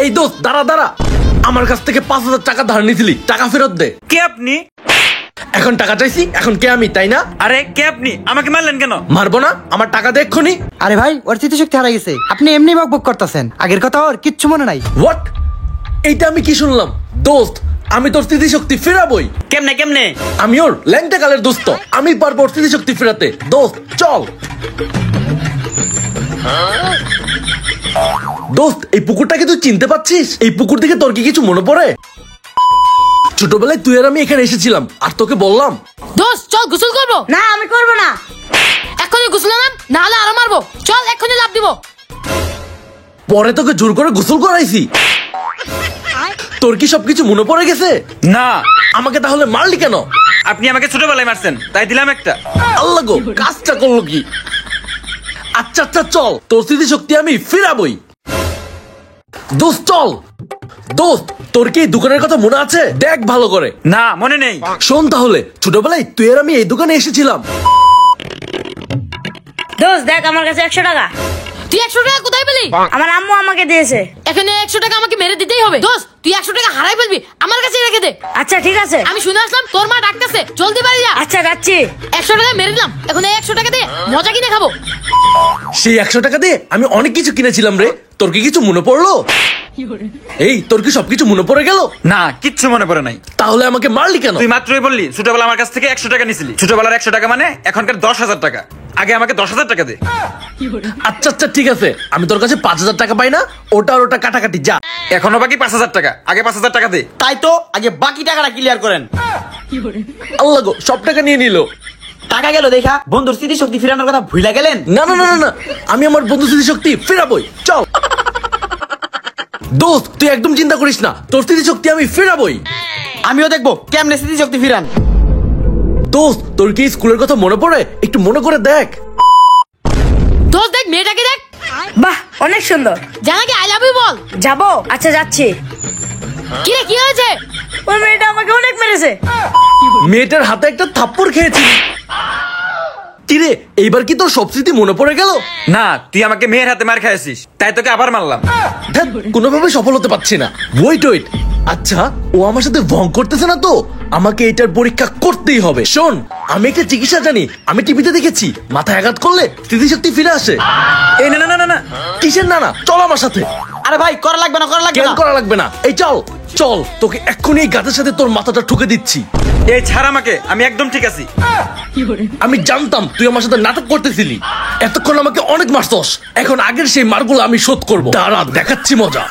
এই দোস্ত দাঁড়া দাঁড়া, আমার কাছ থেকে 5,000 টাকা ধার নিয়েছিলি, টাকা ফেরত দে। কে আপনি? এখন টাকা চাইছি, এখন কে আমি, তাই না? আরে কে আপনি? আমাকে মারলেন কেন? মারবো না, আমার টাকা দে এক্ষুনি। আরে ভাই, ওর স্মৃতিশক্তি হারা গেছে, আপনি এমনি বকবক করতেছেন, আগের কথা ওর কিচ্ছু মনে নাই। হোয়াট? এইটা আমি কি শুনলাম? দোস্ত, আমি তোর স্মৃতিশক্তি ফেরাবই। কেমনে কেমনে? আমি ওর ল্যাংটা কালের দোস্ত, আমি পারবো ওর স্মৃতিশক্তি ফেরাতে। দোস্ত চল। দোস্ত, এই পুকুরটাকে তুই চিনতে পারছিস? এই পুকুর থেকে তোর কি কিছু মনে পড়ে? ছোটবেলায় তুই আর আমি এখানে এসেছিলাম, আর তোকে বললাম দোস্ত চল গোসল করবো। না আমি করবো না। এখনই গোসল নাম, না হলে আরো মারবো। চল এখনই লাভ দিব। পরে তোকে জোর করে গোসল করাইছি। তোর কি সবকিছু মনে পড়ে গেছে? না। আমাকে তাহলে মারলি কেন? আপনি আমাকে ছোটবেলায় মারছেন, তাই দিলাম একটা। আল্লাহ গো, কাজটা করলো কি? আচ্ছা আচ্ছা চল, তোর স্মৃতিশক্তি আমি ফিরাবই। দোস্ত চল। দোস্ত, তোর কি এই দোকানের কথা মনে আছে? দেখ ভালো করে। না মনে নেই। শোন তাহলে, ছোটবেলায় তুই আর আমি এই দোকানে এসেছিলাম। দোস্ত দেখ আমার কাছে 100 টাকা। তুই 100 টাকা কোথায় পেলি? আমার আম্মু আমাকে দিয়েছে। এখানে 100 টাকা আমাকে মেরে দিতেই হবে। দোস্ত তুই 100 টাকা হারাই ফেলবি, আমার কাছে রেখে দে। আচ্ছা ঠিক আছে। আমি শুনে আসলাম তোর মা ডাকতেছে, জলদি বাড়ি যা। আচ্ছা যাচ্ছি। 100 টাকা মেরে দিলাম, এখন এই 100 টাকা দিয়ে মজা কিনে খাবো। সেই 100 টাকা দিয়ে আমি অনেক কিছু কিনেছিলাম রে। তোর কি কিছু মনে পড়লো? এই, তোর কি সবকিছু মনে পড়ে গেল? না, কিচ্ছু মনে পড়ে নাই। তাহলে আমাকে মারলি কেন? তুই মাত্রই বললি ছোটবেলা আমার কাছ থেকে 100 টাকা নিছিলি। ছোটবেলার 100 টাকা মানে এখনকার 10,000 টাকা। আগে আমাকে 10,000 টাকা দে। আচ্ছা আচ্ছা ঠিক আছে, আমি তোর কাছে 5,000 টাকা পাই না, ওটা আর ওটা কাটাকাটি যা। এখনো বাকি 5,000 টাকা। আগে 5,000 টাকা দে। তাই তো, আগে বাকি টাকাটা ক্লিয়ার করেন। আল্লাহ গো, সব টাকা নিয়ে নিল। টাকা গেল দেখা, বন্ধুর স্মৃতিশক্তি ফিরানোর কথা ভুলে গেলেন। না না না না না, আমি আমার বন্ধু স্মৃতিশক্তি ফেরাবই। চল দোস্ত, তুই একদম চিন্তা করিস না, তোর স্মৃতিশক্তি আমি ফেরাবই। আমিও দেখবো কেমনে স্মৃতিশক্তি ফিরান। দোস্ত, তোর কি স্কুলের কথা মনে পড়ে? একটু মনে করে দেখ। দোস্ত দেখ মেয়েটাকে দেখ, বাহ অনেক সুন্দর। জানাকে আই লাভ ইউ বল। যাবো? আচ্ছা যাচ্ছি। কি রে, কি হয়েছে? ওই মেয়েটা আমাকে অনেক মেরেছে। মেয়েটার হাতে একটা থাপ্পড় খেয়েছি। কিরে, এইবার কি তোর সব স্মৃতি মনে পড়ে গেল? না, তুই আমাকে মেয়ের হাতে মার খাইছিস, তাই তোকে আবার মারলাম। ধ্যাৎ, কোনোভাবে সফল হতে পারছি না। ওয়েট ওয়েট, আচ্ছা ও আমার সাথে ভং করতেছে না তো? আমাকে এটার পরীক্ষা করতেই হবে। শোন, আমি একটা চিকিৎসা জানি, আমি টিভিতে দেখেছি, মাথায় আঘাত করলে স্মৃতিশক্তি ফিরে আসে। এই না না না না না। কিসের না না, চল আমার সাথে। আরে ভাই, করা লাগবে না, করা লাগবে কেন না। করা লাগবে না? এই চল চল, তোকে এক্ষুনি এই গাছের সাথে তোর মাথাটা ঠুকে দিচ্ছি। এই ছাড় আমাকে, আমি একদম ঠিক আছি। আমি জানতাম তুই আমার সাথে নাটক করতেছিলি। এতক্ষণ আমাকে অনেক মারছস, এখন আগের সেই মারগুলো আমি শোধ করবো। দাঁড়া, দেখাচ্ছি মজা।